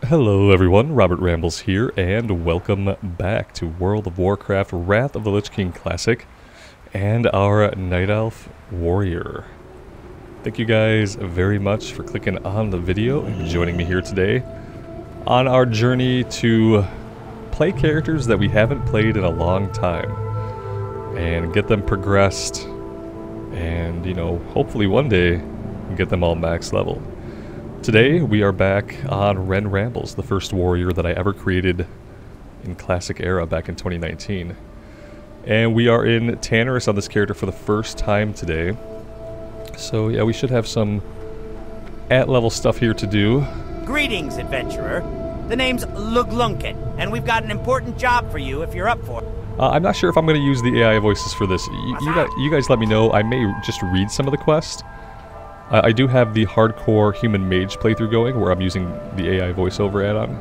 Hello everyone, Rend Rambles here, and welcome back to World of Warcraft Wrath of the Lich King Classic and our Night Elf Warrior. Thank you guys very much for clicking on the video and joining me here today on our journey to play characters that we haven't played in a long time and get them progressed and, you know, hopefully one day get them all max level. Today, we are back on Rend Rambles, the first warrior that I ever created in Classic Era back in 2019. And we are in Tannerus on this character for the first time today. So yeah, we should have some at-level stuff here to do. Greetings, adventurer. The name's Luglunkin, and we've got an important job for you if you're up for it. I'm not sure if I'm going to use the AI voices for this. You guys let me know. I may just read some of the quest. I do have the hardcore human mage playthrough going, where I'm using the AI voiceover add-on,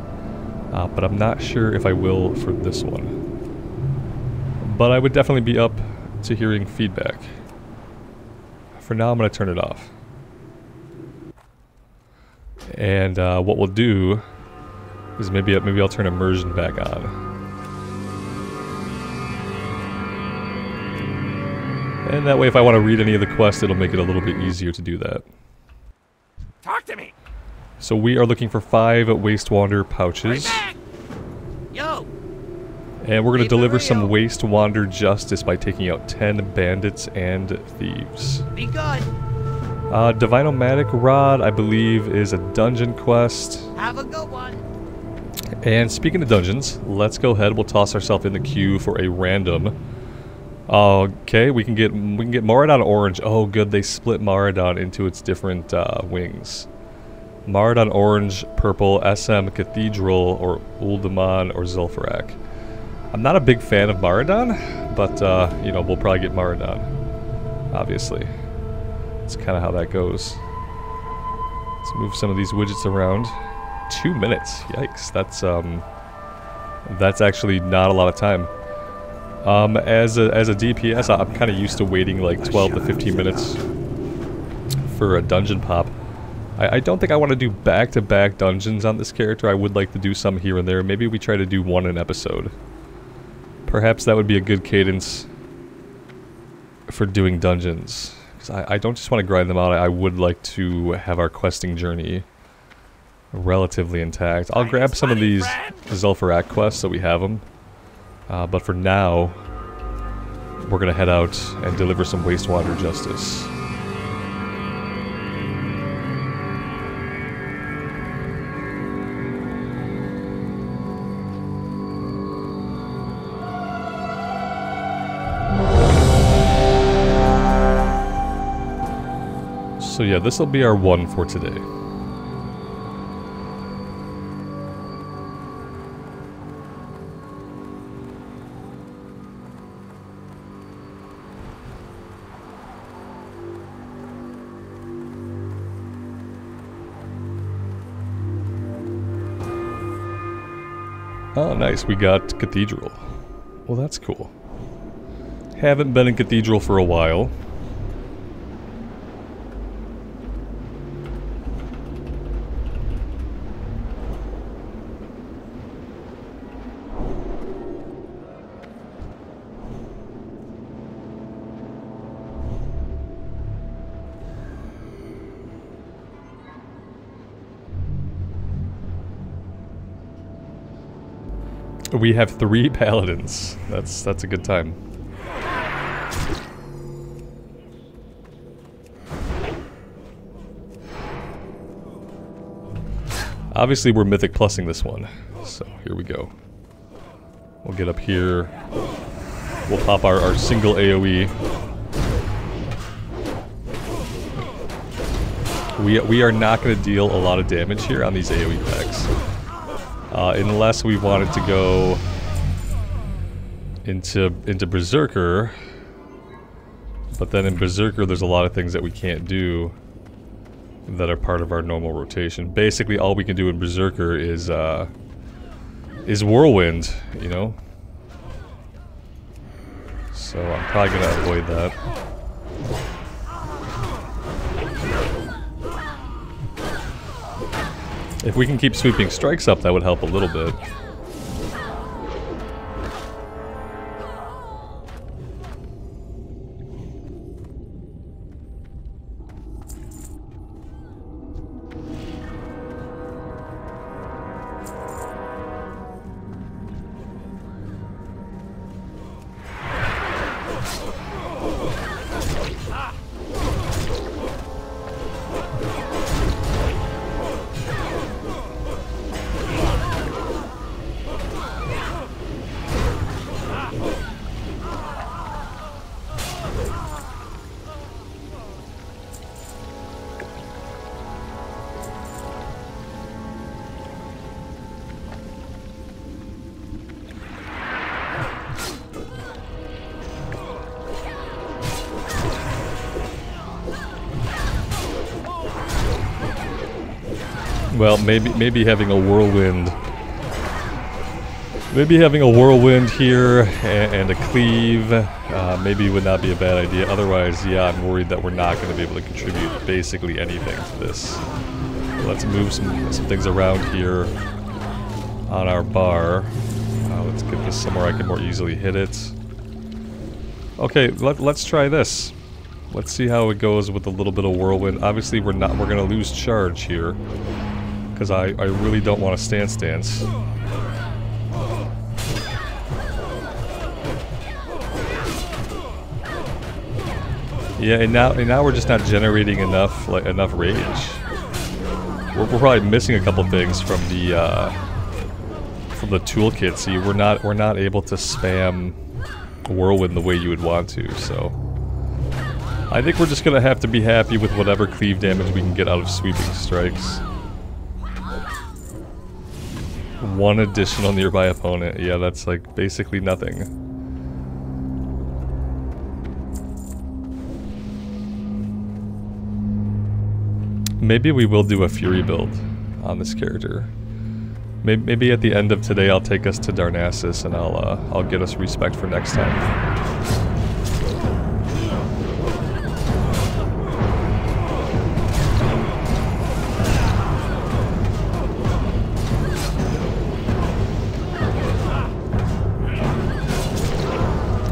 but I'm not sure if I will for this one. But I would definitely be up to hearing feedback. For now, I'm going to turn it off. And what we'll do is maybe I'll turn immersion back on. And that way, if I want to read any of the quests, it'll make it a little bit easier to do that. Talk to me. So we are looking for 5 Waste Wander pouches. Right back. Yo. And we're going to deliver some Waste Wander justice by taking out 10 bandits and thieves. Be good. Divinomatic Rod, I believe, is a dungeon quest. Have a good one. And speaking of dungeons, let's go ahead. We'll toss ourselves in the queue for a random. Okay, we can get Maradon Orange. Oh, good, they split Maradon into its different wings. Maradon Orange, Purple, SM, Cathedral, or Uldaman, or Zul'Farrak. I'm not a big fan of Maradon, but, you know, we'll probably get Maradon, obviously. That's kind of how that goes. Let's move some of these widgets around. 2 minutes, yikes, that's actually not a lot of time. As a DPS, I'm kind of used to waiting like 12 to 15 minutes for a dungeon pop. I don't think I want to do back-to-back dungeons on this character. I would like to do some here and there. Maybe we try to do one an episode. Perhaps that would be a good cadence for doing dungeons. 'Cause I don't just want to grind them out. I would like to have our questing journey relatively intact. I'll grab some of these Zul'Farrak quests so we have them. But for now, we're going to head out and deliver some Waste Wander justice. So yeah, this will be our one for today. Oh, nice. We got Cathedral. Well, that's cool. Haven't been in Cathedral for a while. We have 3 paladins. That's a good time. Obviously, we're mythic plussing this one, so here we go. We'll get up here. We'll pop our single AoE. We are not going to deal a lot of damage here on these AoE packs. Unless we wanted to go into Berserker, but then in Berserker there's a lot of things that we can't do that are part of our normal rotation. Basically, all we can do in Berserker is Whirlwind, you know? So I'm probably gonna avoid that. If we can keep sweeping strikes up, that would help a little bit. Well, maybe having a whirlwind. Maybe having a whirlwind here and a cleave maybe would not be a bad idea. Otherwise, yeah, I'm worried that we're not going to be able to contribute basically anything to this. Let's move some things around here on our bar. Let's get this somewhere I can more easily hit it. Okay, let's try this. Let's see how it goes with a little bit of whirlwind. Obviously, we're going to lose charge here, because I really don't want to stance. Yeah, and now we're just not generating enough rage. We're probably missing a couple things from the toolkit. See, we're not able to spam whirlwind the way you would want to. So I think we're just gonna have to be happy with whatever cleave damage we can get out of sweeping strikes. One additional nearby opponent. Yeah, that's like basically nothing. Maybe we will do a Fury build on this character. Maybe at the end of today I'll take us to Darnassus and I'll get us respect for next time.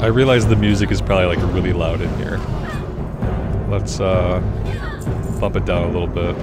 I realize the music is probably like really loud in here. Let's bump it down a little bit.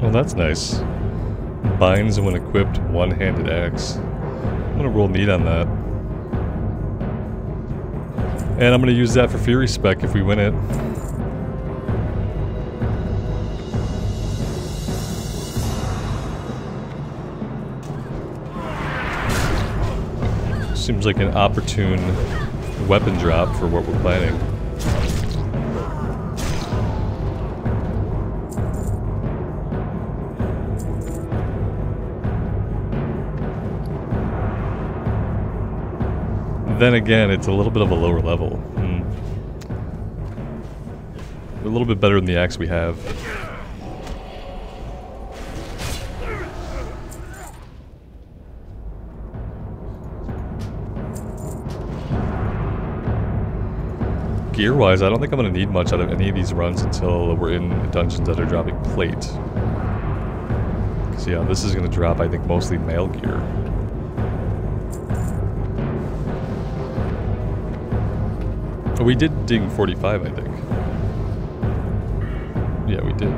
Well, that's nice. Binds when equipped, one-handed axe. I'm gonna roll neat on that. And I'm gonna use that for Fury spec if we win it. Seems like an opportune weapon drop for what we're planning. Then again, it's a little bit of a lower level. A little bit better than the axe we have. Gear-wise, I don't think I'm going to need much out of any of these runs until we're in dungeons that are dropping plate. So yeah, this is going to drop, I think, mostly mail gear. Oh, we did ding 45, I think. Yeah, we did.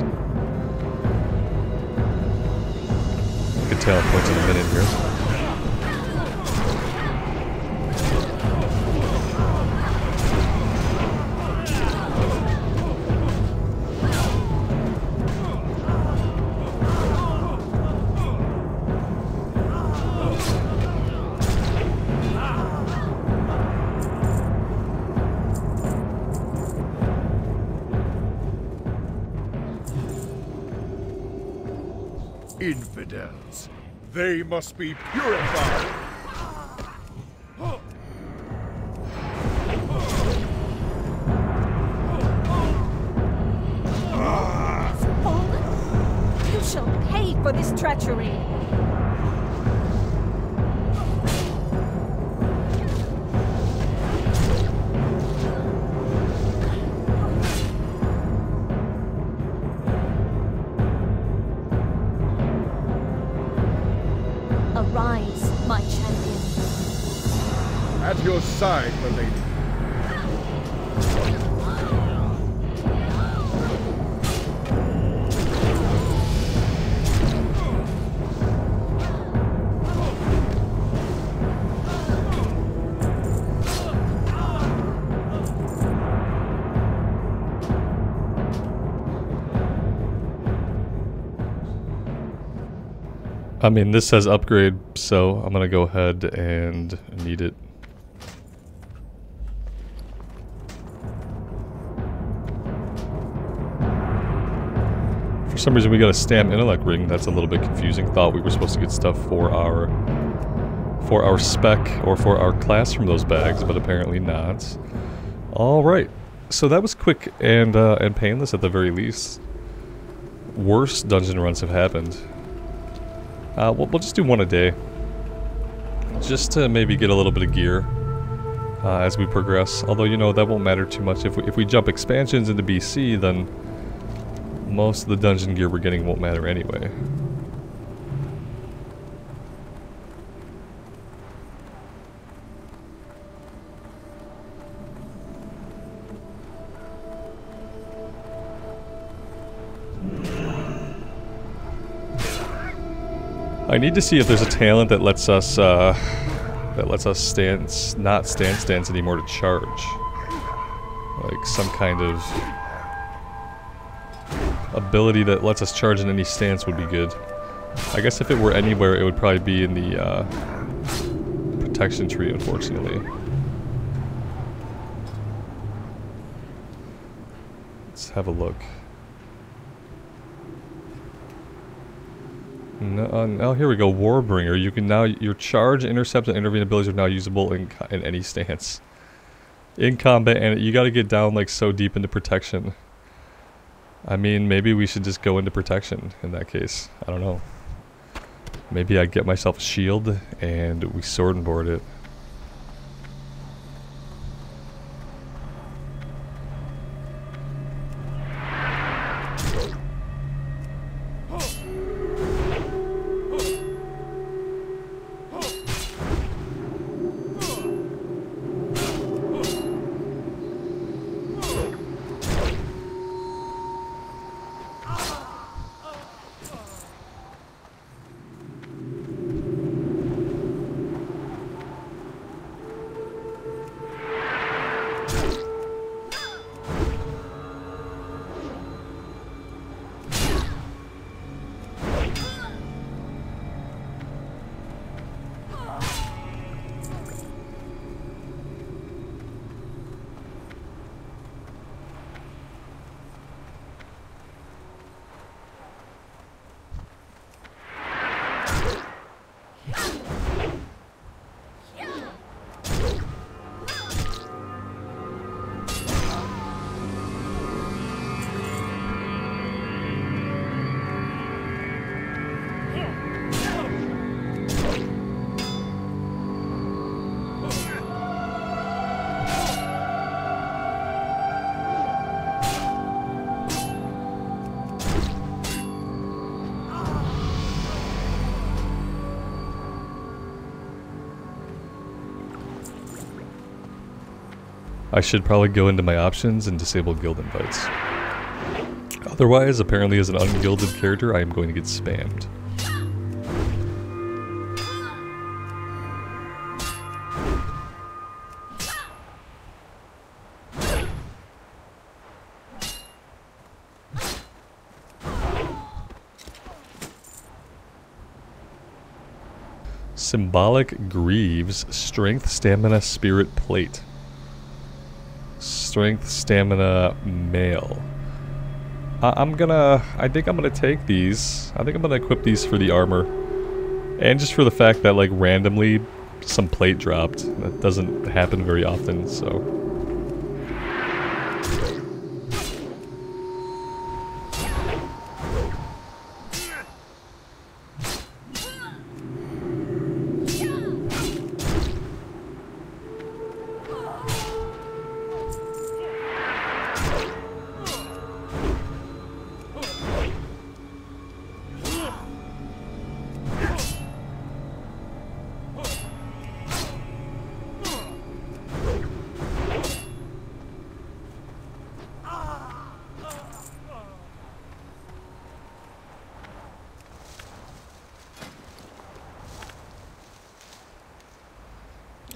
Could tell points in a minute here. Infidels. They must be purified. Fallen, you shall pay for this treachery. Arise, my champion. At your side, milady. I mean, this says upgrade, so I'm gonna go ahead and need it. For some reason we got a stamp intellect ring. That's a little bit confusing. Thought we were supposed to get stuff for our spec or for our class from those bags, but apparently not. Alright, so that was quick and painless at the very least. Worse dungeon runs have happened. We'll just do one a day, just to maybe get a little bit of gear as we progress. Although, you know, that won't matter too much. If we jump expansions into BC, then most of the dungeon gear we're getting won't matter anyway. I need to see if there's a talent that lets us not stand stance anymore to charge. Like some kind of ability that lets us charge in any stance would be good. I guess if it were anywhere, it would probably be in the protection tree, unfortunately. Let's have a look. No, oh, here we go. Warbringer. You can now your charge, intercept, and intervene abilities are now usable in any stance, in combat, and you got to get down like so deep into protection. I mean, maybe we should just go into protection in that case. I don't know. Maybe I get myself a shield and we sword and board it. I should probably go into my options and disable guild invites. Otherwise, apparently as an ungilded character, I am going to get spammed. Symbolic Greaves, Strength, Stamina, Spirit Plate. Strength, Stamina, Male. I think I'm gonna take these. I think I'm gonna equip these for the armor. And just for the fact that, like, randomly some plate dropped. That doesn't happen very often, so...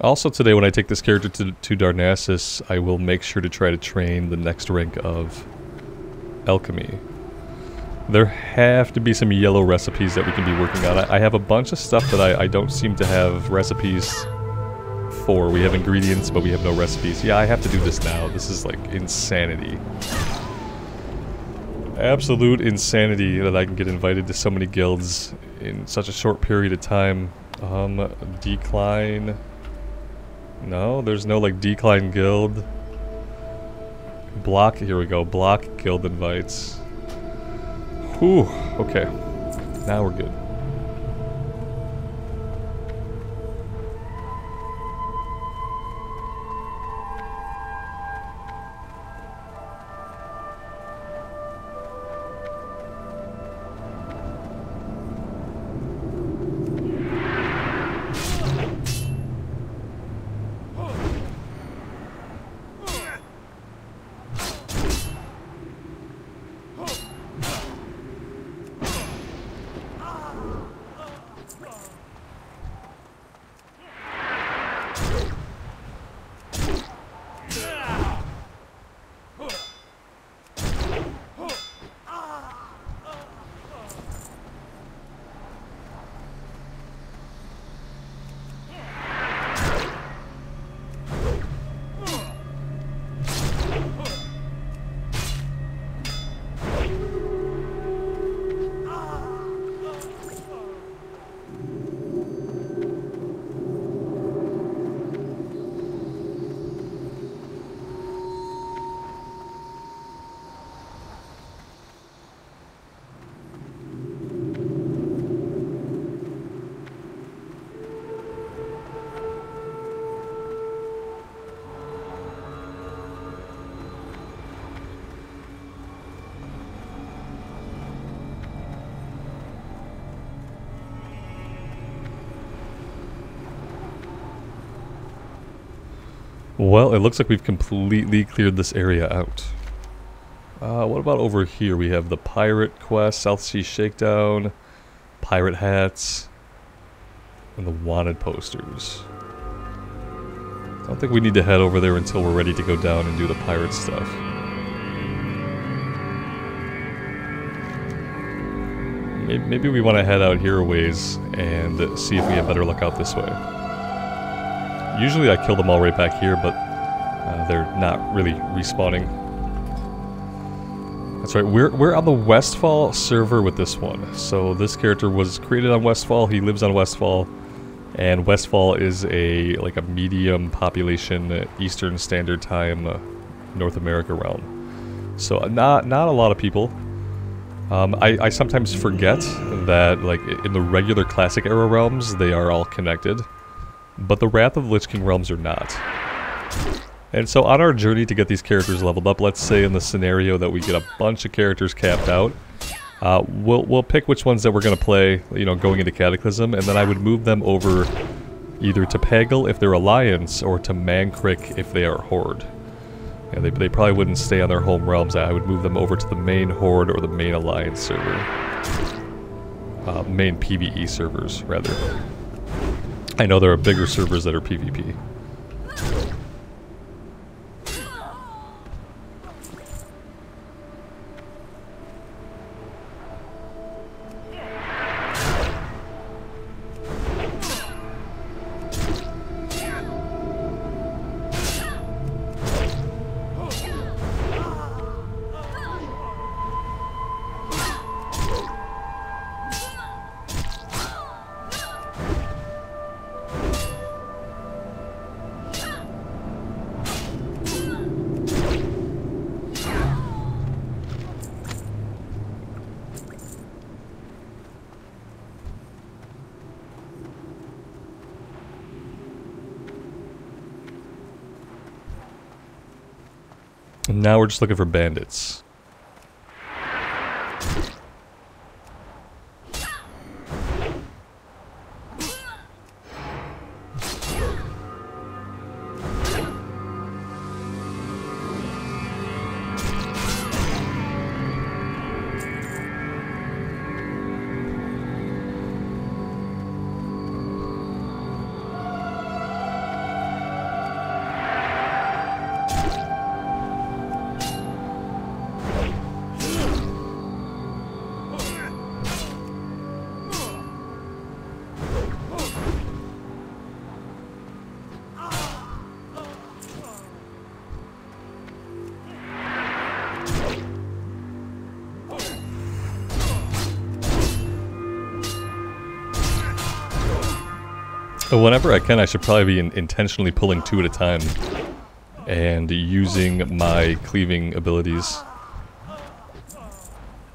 Also today, when I take this character to Darnassus, I will make sure to try to train the next rank of Alchemy. There have to be some yellow recipes that we can be working on. I have a bunch of stuff that I don't seem to have recipes for. We have ingredients, but we have no recipes. Yeah, I have to do this now. This is like insanity. Absolute insanity that I can get invited to so many guilds in such a short period of time. Decline... No, there's no, like, decline guild. Block, here we go. Block guild invites. Whew, okay. Now we're good. Well, it looks like we've completely cleared this area out. What about over here? We have the Pirate Quest, South Sea Shakedown, Pirate Hats, and the Wanted posters. I don't think we need to head over there until we're ready to go down and do the pirate stuff. Maybe we want to head out here a ways and see if we have better luck out this way. Usually I kill them all right back here, but they're not really respawning. That's right, we're on the Westfall server with this one. So this character was created on Westfall, he lives on Westfall, and Westfall is like a medium population Eastern Standard Time North America realm. So not a lot of people. I sometimes forget that, like, in the regular Classic Era realms, they are all connected. But the Wrath of the Lich King realms are not. And so on our journey to get these characters leveled up, let's say in the scenario that we get a bunch of characters capped out, we'll pick which ones that we're going to play, you know, going into Cataclysm, and then I would move them over either to Pagel if they're Alliance, or to Mankrik if they are Horde. Yeah, they probably wouldn't stay on their home realms. I would move them over to the main Horde or the main Alliance server. Main PvE servers, rather. I know there are bigger servers that are PvP. And now we're just looking for bandits. Whenever I can, I should probably be intentionally pulling 2 at a time and using my cleaving abilities.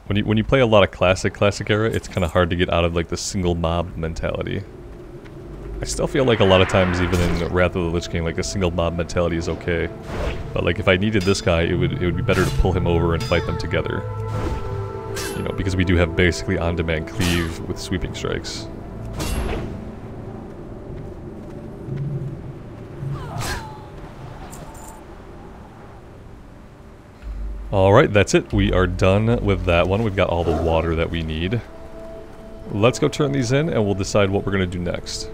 When you play a lot of classic era, it's kind of hard to get out of like the single mob mentality. I still feel like a lot of times, even in Wrath of the Lich King, like a single mob mentality is okay. But like if I needed this guy, it would be better to pull him over and fight them together. You know, because we do have basically on-demand cleave with sweeping strikes. Alright, that's it. We are done with that one. We've got all the water that we need. Let's go turn these in and we'll decide what we're going to do next.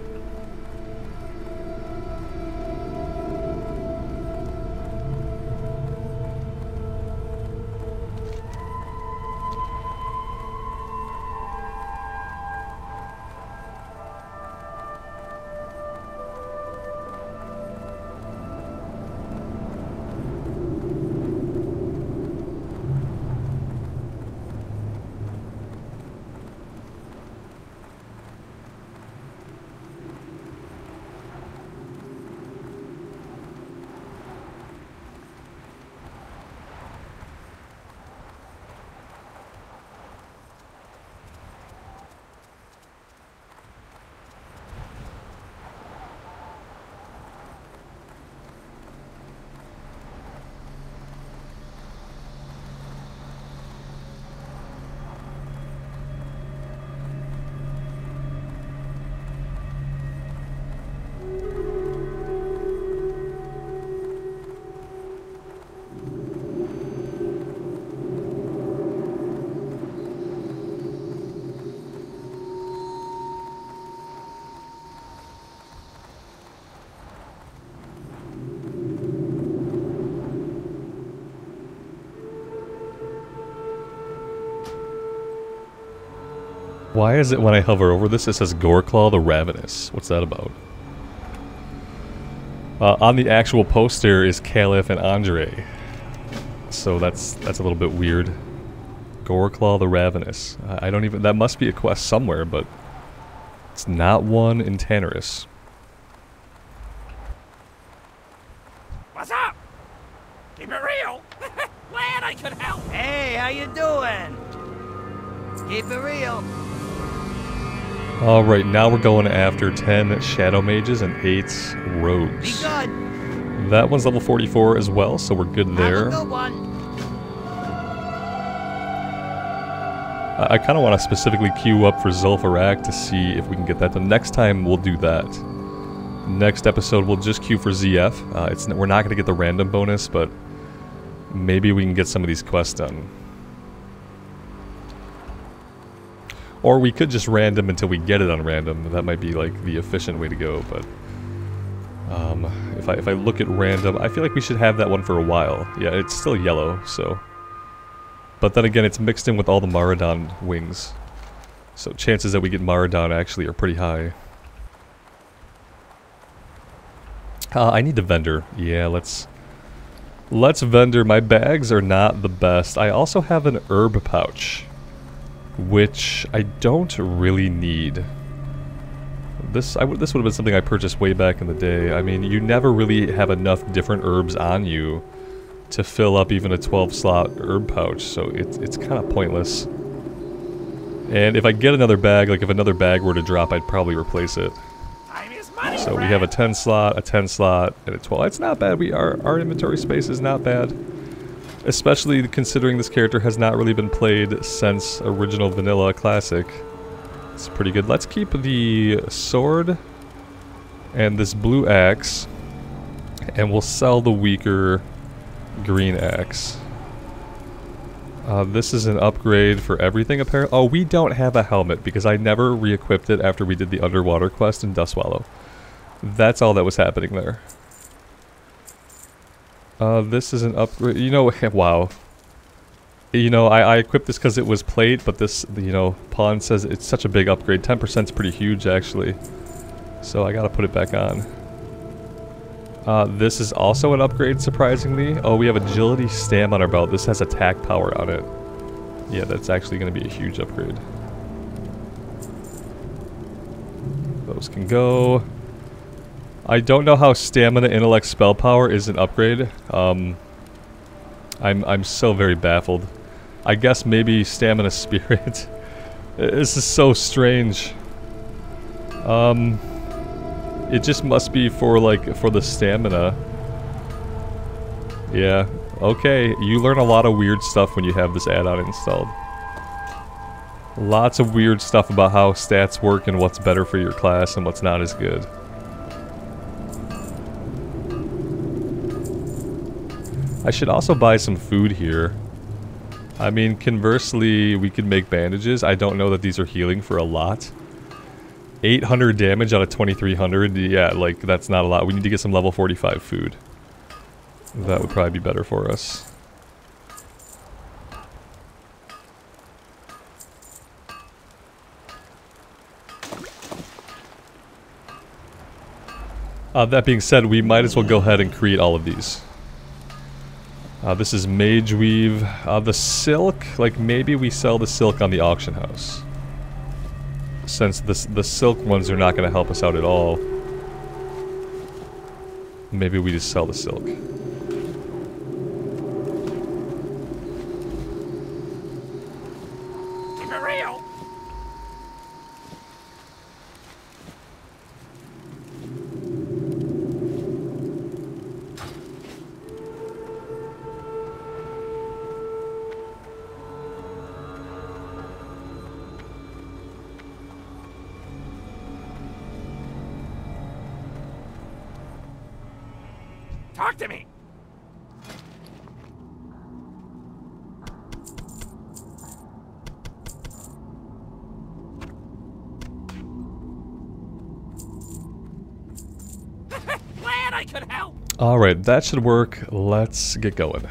Why is it when I hover over this, it says Goreclaw the Ravenous? What's that about? On the actual poster is Caliph and Andre. So that's a little bit weird. Goreclaw the Ravenous. I don't even... That must be a quest somewhere, but... It's not one in Tannerus. What's up? Keep it real. Glad I could help. Hey, how you doing? Keep it real. Alright, now we're going after 10 Shadow Mages and 8 Rogues. Be good. That one's level 44 as well, so we're good there. Have a good one. I kind of want to specifically queue up for Zul'Farrak to see if we can get that. The next time we'll do that. Next episode we'll just queue for ZF. We're not going to get the random bonus, but maybe we can get some of these quests done. Or we could just random until we get it on random. That might be like the efficient way to go, but if I look at random, I feel like we should have that one for a while. Yeah, it's still yellow, so. But then again, it's mixed in with all the Maradon wings. So chances that we get Maradon actually are pretty high. I need to vendor. Yeah, let's vendor. My bags are not the best. I also have an herb pouch, which I don't really need. This would have been something I purchased way back in the day. I mean, you never really have enough different herbs on you to fill up even a 12-slot herb pouch, so it's kind of pointless. And if I get another bag, like if another bag were to drop, I'd probably replace it. So we have a 10-slot, a 10-slot, and a 12. It's not bad. Our inventory space is not bad. Especially considering this character has not really been played since original vanilla classic. It's pretty good. Let's keep the sword and this blue axe, and we'll sell the weaker green axe. This is an upgrade for everything apparently. Oh, we don't have a helmet because I never re-equipped it after we did the underwater quest in Dustwallow. That's all that was happening there. This is an upgrade. You know, wow. You know, I equipped this because it was plate, but this, you know, Pawn says it's such a big upgrade. 10% is pretty huge, actually. So I gotta put it back on. This is also an upgrade, surprisingly. Oh, we have agility stam on our belt. This has attack power on it. Yeah, that's actually going to be a huge upgrade. Those can go. I don't know how stamina, intellect, spell power is an upgrade. I'm so very baffled. I guess maybe stamina spirit. This is so strange. It just must be for, like, for the stamina. Yeah, okay. You learn a lot of weird stuff when you have this add-on installed. Lots of weird stuff about how stats work and what's better for your class and what's not as good. I should also buy some food here. I mean, conversely, we could make bandages. I don't know that these are healing for a lot. 800 damage out of 2300, yeah, like, that's not a lot. We need to get some level 45 food. That would probably be better for us. That being said, we might as well go ahead and create all of these. This is Mage Weave. The silk, like, maybe we sell the silk on the auction house. Since the silk ones are not going to help us out at all. Maybe we just sell the silk. Keep it real. Talk to me. Glad I could help. All right, that should work. Let's get going.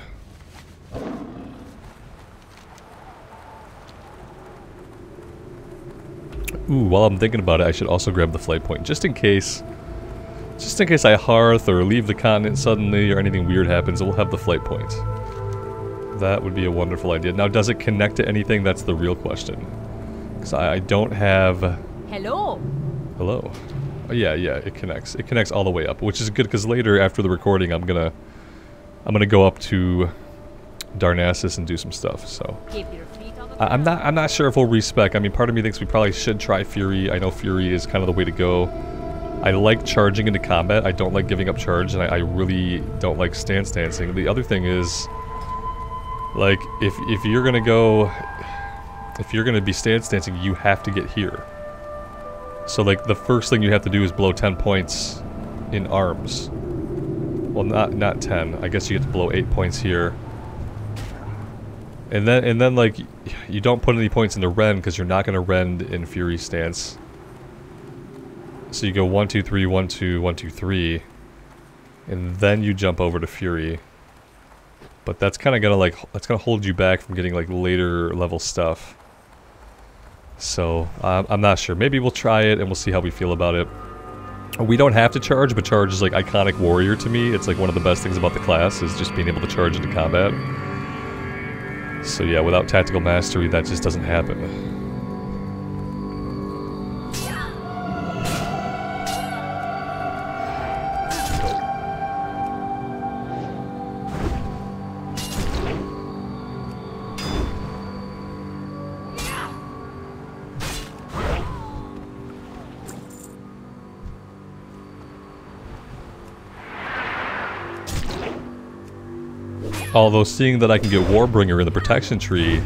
Ooh, while I'm thinking about it, I should also grab the flight point just in case. Just in case I hearth or leave the continent suddenly or anything weird happens, we'll have the flight point. That would be a wonderful idea. Now, does it connect to anything? That's the real question. Because I don't have... Hello. Hello. Oh, yeah, it connects. It connects all the way up, which is good because later, after the recording, I'm gonna go up to Darnassus and do some stuff, so... Keep your feet on the I'm not sure if we'll respec. I mean, part of me thinks we probably should try Fury. I know Fury is kind of the way to go. I like charging into combat. I don't like giving up charge, and I really don't like stance dancing. The other thing is, like, if you're gonna go, if you're gonna be stance dancing, you have to get here. So, like, the first thing you have to do is blow 10 points in arms. Well, not 10. I guess you get to blow 8 points here, And then like you don't put any points into Rend because you're not gonna Rend in Fury stance. So you go 1 2 3 1 2 1 2 3, and then you jump over to Fury. But that's kind of gonna hold you back from getting like later level stuff. So I'm not sure. Maybe we'll try it and we'll see how we feel about it. We don't have to charge, but charge is like iconic warrior to me. It's like one of the best things about the class is just being able to charge into combat. So yeah, without tactical mastery, that just doesn't happen. Although seeing that I can get Warbringer in the protection tree,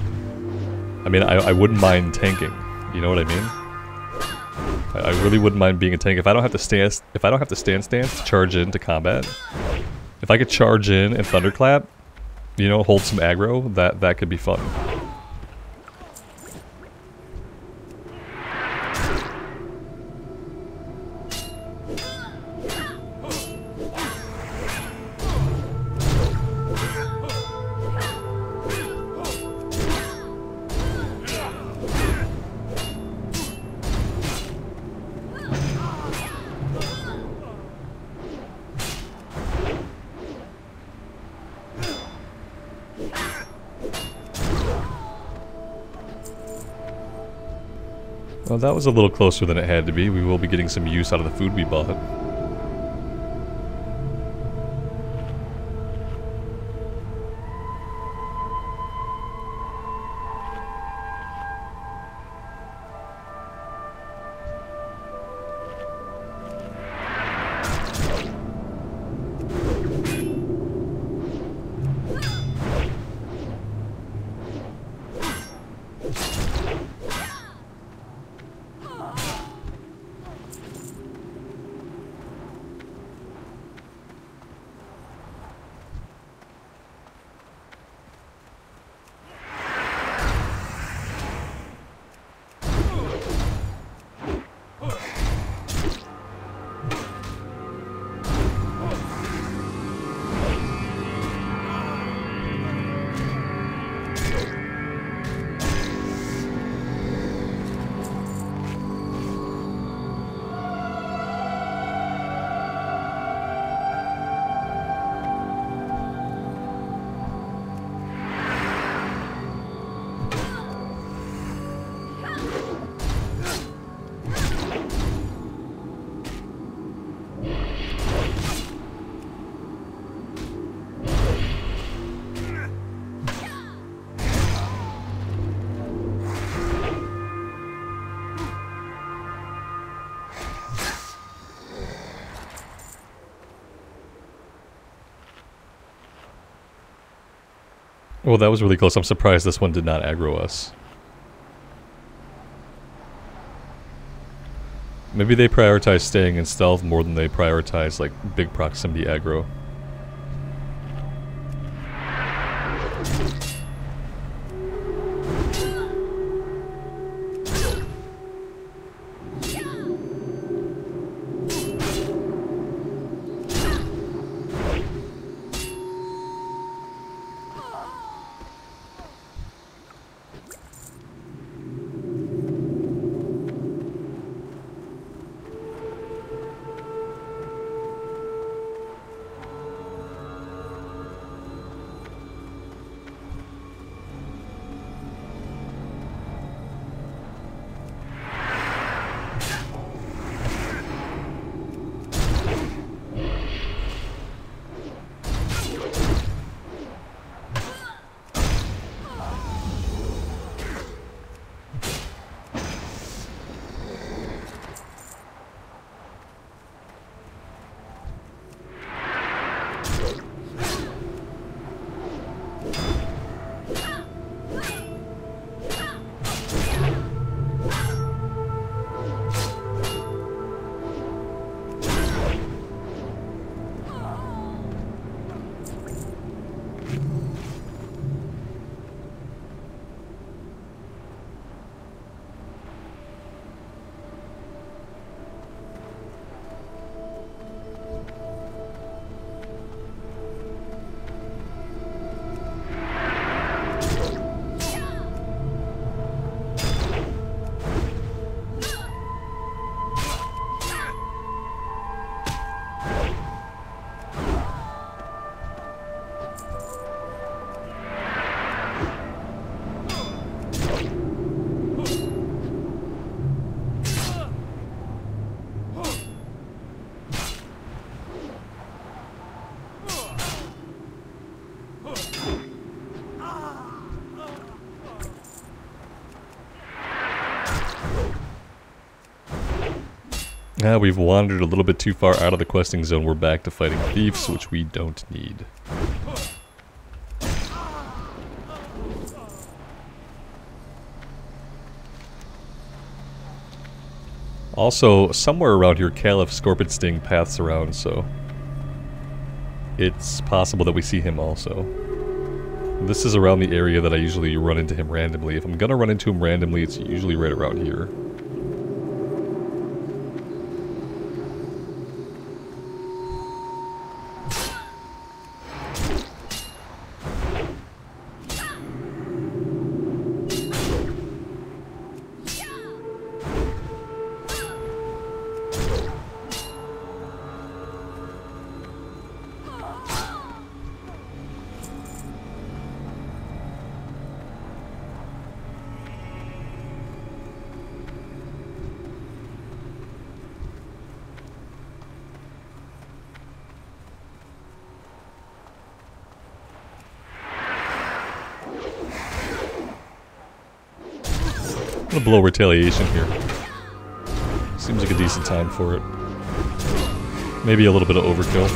I mean, I wouldn't mind tanking. You know what I mean? I really wouldn't mind being a tank if I don't have to stance. If I don't have to stance to charge into combat. If I could charge in and thunderclap, you know, hold some aggro, that could be fun. Well, that was a little closer than it had to be. We will be getting some use out of the food we bought. Well, that was really close. I'm surprised this one did not aggro us. Maybe they prioritize staying in stealth more than they prioritize, like, big proximity aggro. Now we've wandered a little bit too far out of the questing zone. We're back to fighting thieves, which we don't need. Also, somewhere around here, Caliph Scorpion Sting paths around, so it's possible that we see him also. This is around the area that I usually run into him randomly. If I'm gonna run into him randomly, it's usually right around here. I'm gonna blow retaliation here. Seems like a decent time for it. Maybe a little bit of overkill.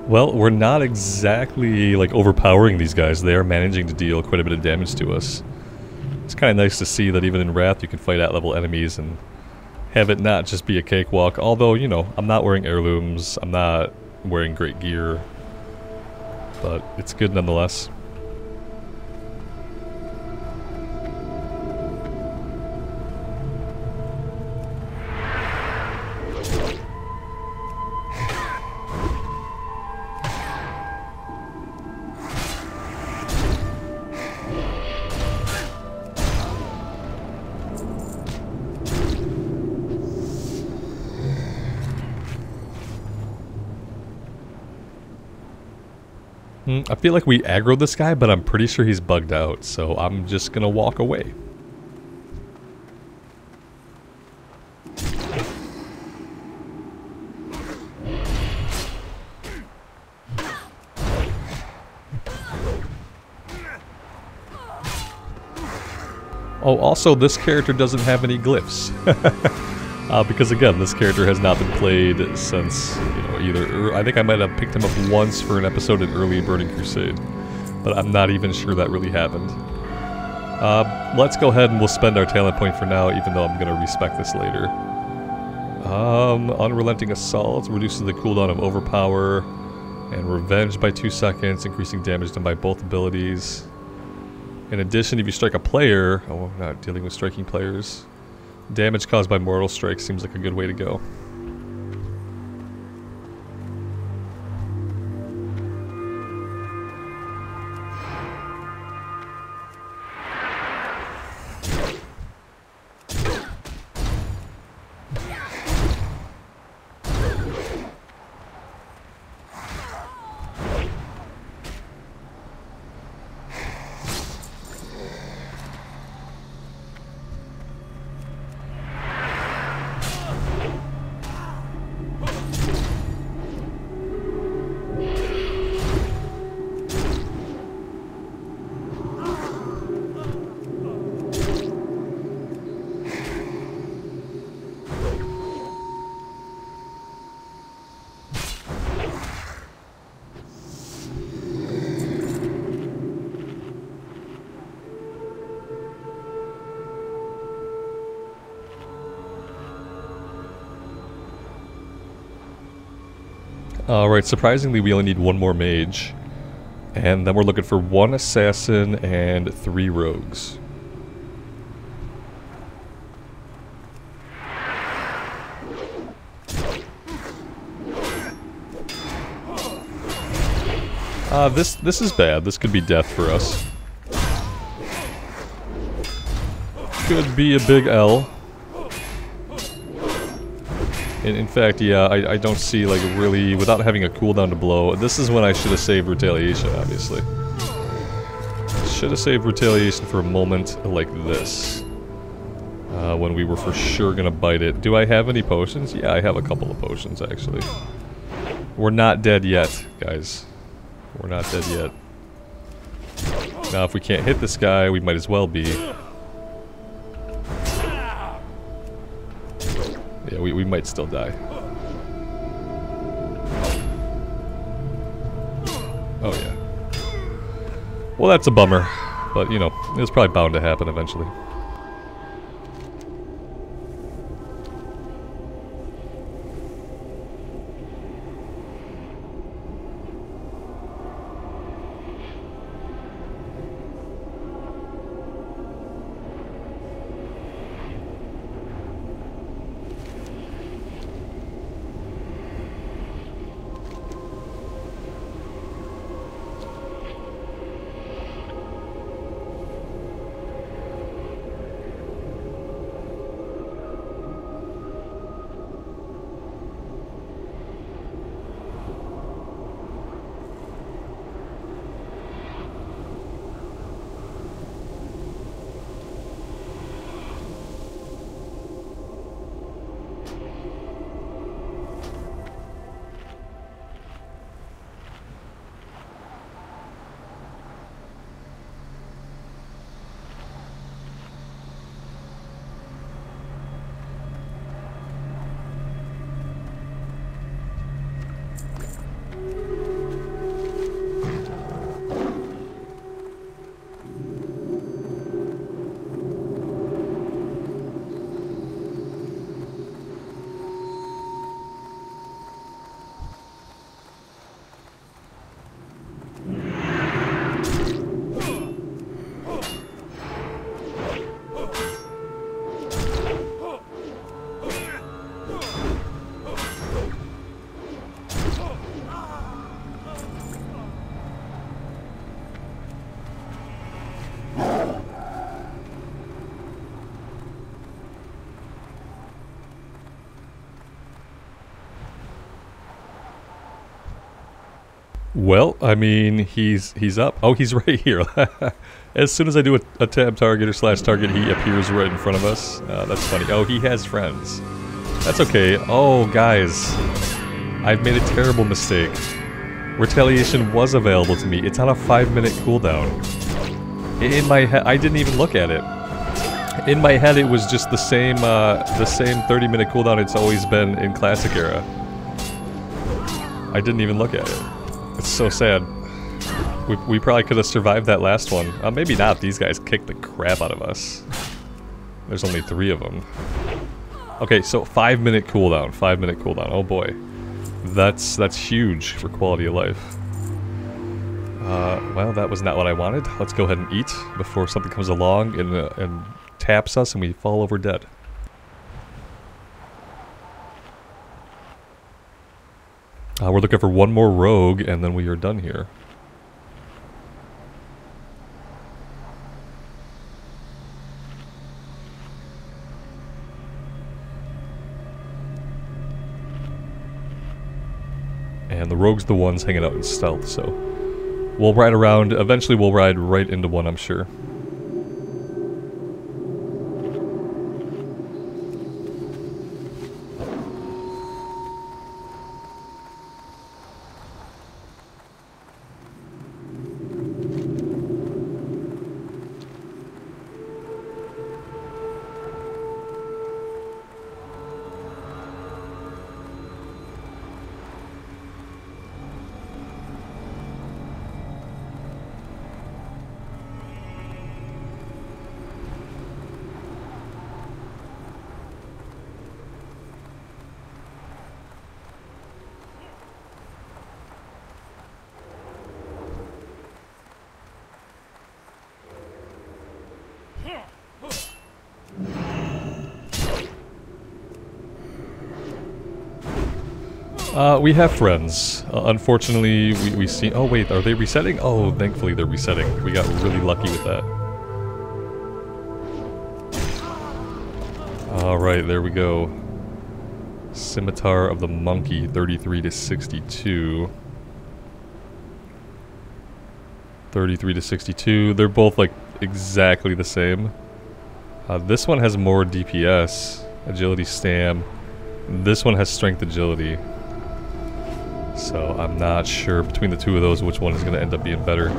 Well, we're not exactly, like, overpowering these guys. They are managing to deal quite a bit of damage to us. It's kind of nice to see that even in Wrath you can fight at-level enemies and have it not just be a cakewalk. Although, you know, I'm not wearing heirlooms, I'm not wearing great gear, but it's good nonetheless. I feel like we aggroed this guy, but I'm pretty sure he's bugged out, so I'm just gonna walk away. Oh, also, this character doesn't have any glyphs. Because again, this character has not been played since, you know, either... I think I might have picked him up once for an episode in early Burning Crusade, but I'm not even sure that really happened. Let's go ahead and we'll spend our talent point for now, even though I'm going to respec this later. Unrelenting Assault reduces the cooldown of Overpower and Revenge by 2 seconds, increasing damage done by both abilities. In addition, if you strike a player... Oh, we're not dealing with striking players. Damage caused by Mortal Strike seems like a good way to go. Alright, surprisingly we only need one more mage. And then we're looking for 1 assassin and 3 rogues. This is bad. This could be death for us. Could be a big L. In fact, yeah, I don't see, like, really, without having a cooldown to blow, this is when I should have saved Retaliation, obviously. Should have saved Retaliation for a moment like this. When we were for sure gonna bite it. Do I have any potions? Yeah, I have a couple of potions, actually. We're not dead yet, guys. We're not dead yet. Now, if we can't hit this guy, we might as well be. Yeah, we might still die. Oh, yeah. Well, that's a bummer. But, you know, it's probably bound to happen eventually. Well, I mean, he's up. Oh, he's right here. As soon as I do a tab target or slash target, he appears right in front of us. That's funny. Oh, he has friends. That's okay. Oh, guys. I've made a terrible mistake. Retaliation was available to me. It's on a 5-minute cooldown. In my head, I didn't even look at it. In my head, it was just the same 30-minute cooldown it's always been in Classic era. I didn't even look at it. It's so sad. We probably could have survived that last one. Maybe not. These guys kicked the crap out of us. There's only 3 of them. Okay, so 5-minute cooldown. 5-minute cooldown. Oh boy. That's huge for quality of life. Well, that was not what I wanted. Let's go ahead and eat before something comes along and taps us and we fall over dead. We're looking for one more rogue, and then we are done here. And the rogue's the ones hanging out in stealth, so we'll ride around. Eventually we'll ride right into one, I'm sure. We have friends. Unfortunately, we see... Oh, wait, are they resetting? Oh, thankfully they're resetting. We got really lucky with that. Alright, there we go. Scimitar of the Monkey, 33 to 62. 33 to 62. They're both, like, exactly the same. This one has more DPS. Agility, Stam. This one has Strength, Agility. So I'm not sure between the two of those which one is going to end up being better.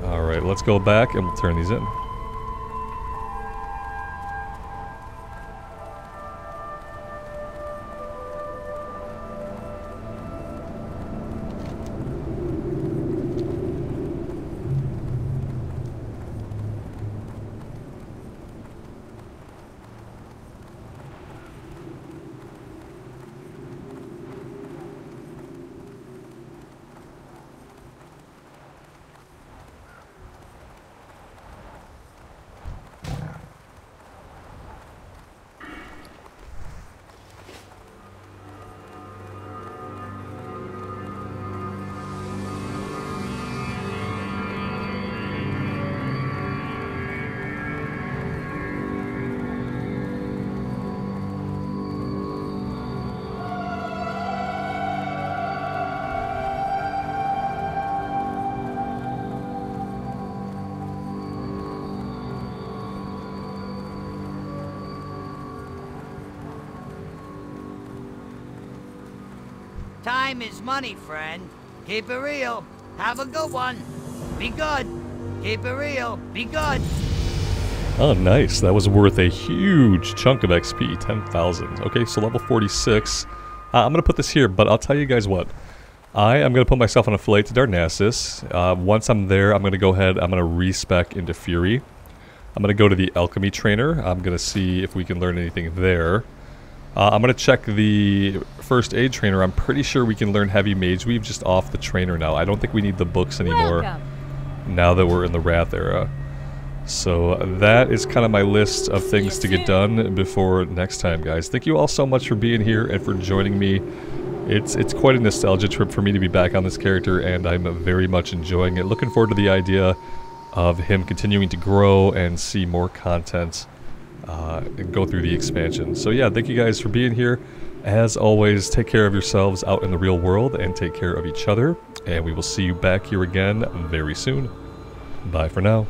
Alright, let's go back and we'll turn these in. Time is money, friend. Keep it real. Have a good one. Be good. Keep it real. Be good. Oh, nice. That was worth a huge chunk of XP. 10,000. Okay, so level 46. I'm going to put this here, but I'll tell you guys what. I am going to put myself on a flight to Darnassus. Once I'm there, I'm going to go ahead. I'm going to respec into Fury. I'm going to go to the Alchemy trainer. I'm going to see if we can learn anything there. I'm going to check the first aid trainer. I'm pretty sure we can learn Heavy Mage Weave just off the trainer now. I don't think we need the books anymore. Now that we're in the Wrath era. So that is kind of my list of things to get done before next time, guys. Thank you all so much for being here and for joining me. It's quite a nostalgia trip for me to be back on this character, and I'm very much enjoying it. Looking forward to the idea of him continuing to grow and see more content and go through the expansion. So yeah, thank you guys for being here. As always, take care of yourselves out in the real world and take care of each other, and we will see you back here again very soon. Bye for now.